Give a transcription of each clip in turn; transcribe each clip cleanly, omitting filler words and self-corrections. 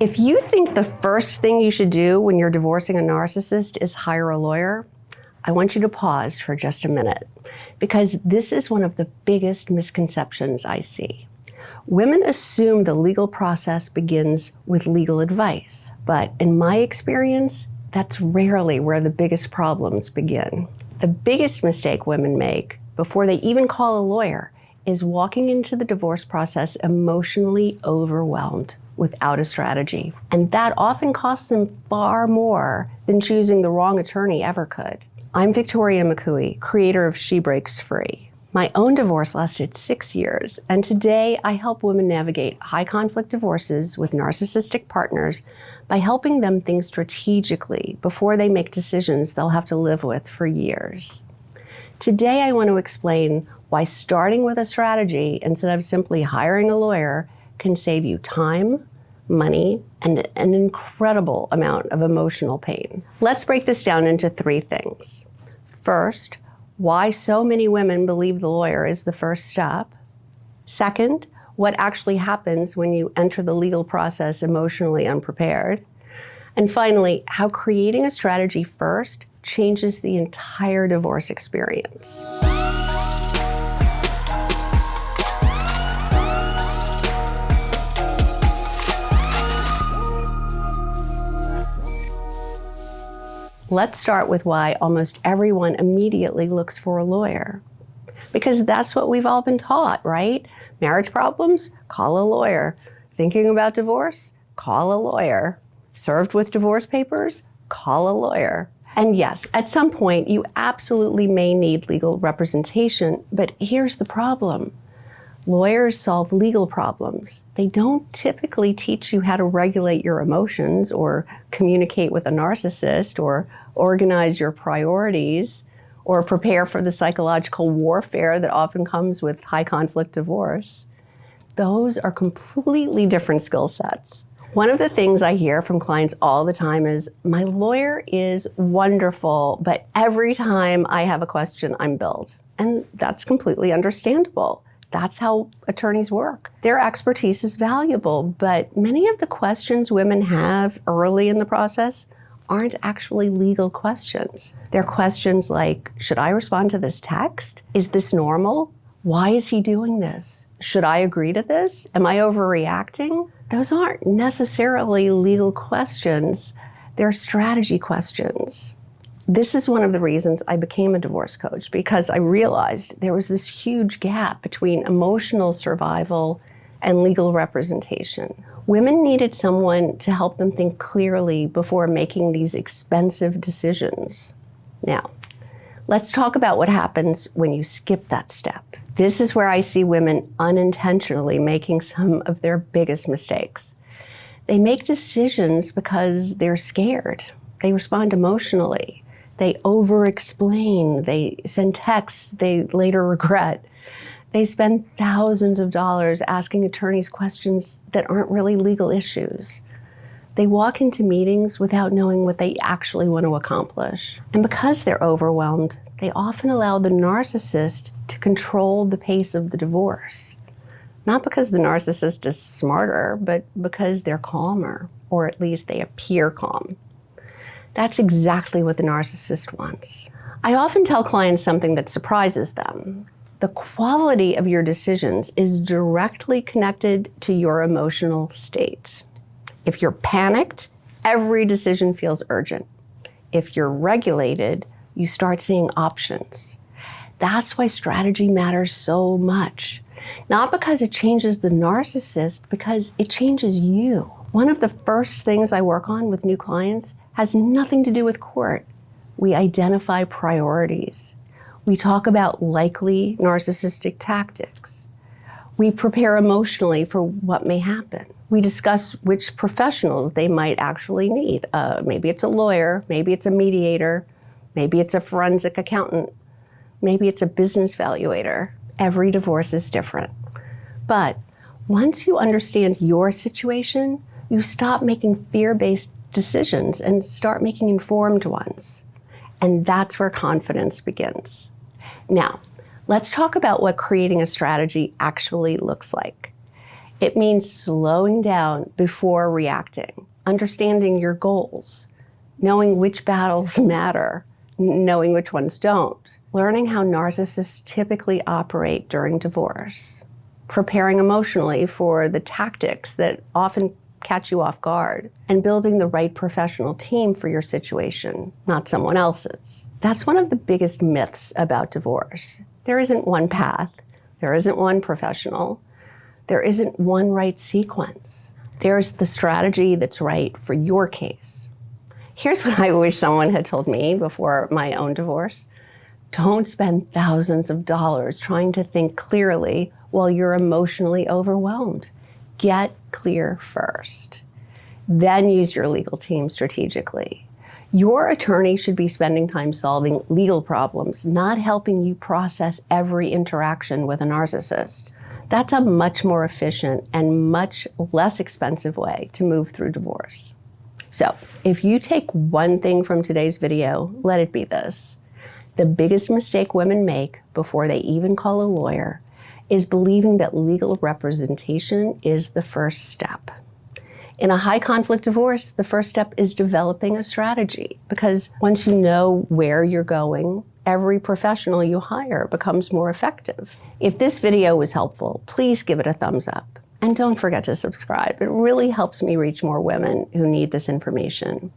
If you think the first thing you should do when you're divorcing a narcissist is hire a lawyer, I want you to pause for just a minute, because this is one of the biggest misconceptions I see. Women assume the legal process begins with legal advice, but in my experience, that's rarely where the biggest problems begin. The biggest mistake women make before they even call a lawyer is walking into the divorce process emotionally overwhelmed without a strategy. And that often costs them far more than choosing the wrong attorney ever could. I'm Victoria McCooey, creator of She Breaks Free. My own divorce lasted 6 years, and today I help women navigate high-conflict divorces with narcissistic partners by helping them think strategically before they make decisions they'll have to live with for years. Today I want to explain why starting with a strategy instead of simply hiring a lawyer can save you time, money, and an incredible amount of emotional pain. Let's break this down into 3 things. First, why so many women believe the lawyer is the first step. Second, what actually happens when you enter the legal process emotionally unprepared. And finally, how creating a strategy first changes the entire divorce experience. Let's start with why almost everyone immediately looks for a lawyer. Because that's what we've all been taught, right? Marriage problems? Call a lawyer. Thinking about divorce? Call a lawyer. Served with divorce papers? Call a lawyer. And yes, at some point, you absolutely may need legal representation, but here's the problem. Lawyers solve legal problems. They don't typically teach you how to regulate your emotions or communicate with a narcissist or organize your priorities or prepare for the psychological warfare that often comes with high conflict divorce. Those are completely different skill sets. One of the things I hear from clients all the time is, my lawyer is wonderful, but every time I have a question, I'm billed. And that's completely understandable. That's how attorneys work. Their expertise is valuable, but many of the questions women have early in the process aren't actually legal questions. They're questions like, should I respond to this text? Is this normal? Why is he doing this? Should I agree to this? Am I overreacting? Those aren't necessarily legal questions. They're strategy questions. This is one of the reasons I became a divorce coach, because I realized there was this huge gap between emotional survival and legal representation. Women needed someone to help them think clearly before making these expensive decisions. Now, let's talk about what happens when you skip that step. This is where I see women unintentionally making some of their biggest mistakes. They make decisions because they're scared. They respond emotionally. They over-explain, they send texts they later regret. They spend thousands of dollars asking attorneys questions that aren't really legal issues. They walk into meetings without knowing what they actually want to accomplish. And because they're overwhelmed, they often allow the narcissist to control the pace of the divorce. Not because the narcissist is smarter, but because they're calmer, or at least they appear calm. That's exactly what the narcissist wants. I often tell clients something that surprises them. The quality of your decisions is directly connected to your emotional state. If you're panicked, every decision feels urgent. If you're regulated, you start seeing options. That's why strategy matters so much. Not because it changes the narcissist, because it changes you. One of the first things I work on with new clients has nothing to do with court. We identify priorities. We talk about likely narcissistic tactics. We prepare emotionally for what may happen. We discuss which professionals they might actually need. Maybe it's a lawyer, maybe it's a mediator, maybe it's a forensic accountant, maybe it's a business valuator. Every divorce is different. But once you understand your situation, you stop making fear-based decisions and start making informed ones. And that's where confidence begins. Now, let's talk about what creating a strategy actually looks like. It means slowing down before reacting, understanding your goals, knowing which battles matter, knowing which ones don't, learning how narcissists typically operate during divorce, preparing emotionally for the tactics that often catch you off guard, and building the right professional team for your situation, not someone else's. That's one of the biggest myths about divorce. There isn't one path. There isn't one professional. There isn't one right sequence. There's the strategy that's right for your case. Here's what I wish someone had told me before my own divorce. Don't spend thousands of dollars trying to think clearly while you're emotionally overwhelmed. Get clear first. Then use your legal team strategically. Your attorney should be spending time solving legal problems, not helping you process every interaction with a narcissist. That's a much more efficient and much less expensive way to move through divorce. So, if you take one thing from today's video, let it be this. The biggest mistake women make before they even call a lawyer is believing that legal representation is the first step. In a high conflict divorce, the first step is developing a strategy, because once you know where you're going, every professional you hire becomes more effective. If this video was helpful, please give it a thumbs up. And don't forget to subscribe. It really helps me reach more women who need this information.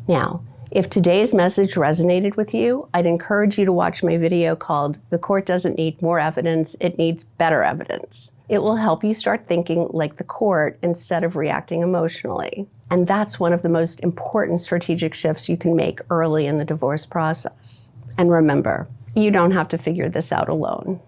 Now, if today's message resonated with you, I'd encourage you to watch my video called "The Court Doesn't Need More Evidence, It Needs Better Evidence." It will help you start thinking like the court instead of reacting emotionally. And that's one of the most important strategic shifts you can make early in the divorce process. And remember, you don't have to figure this out alone.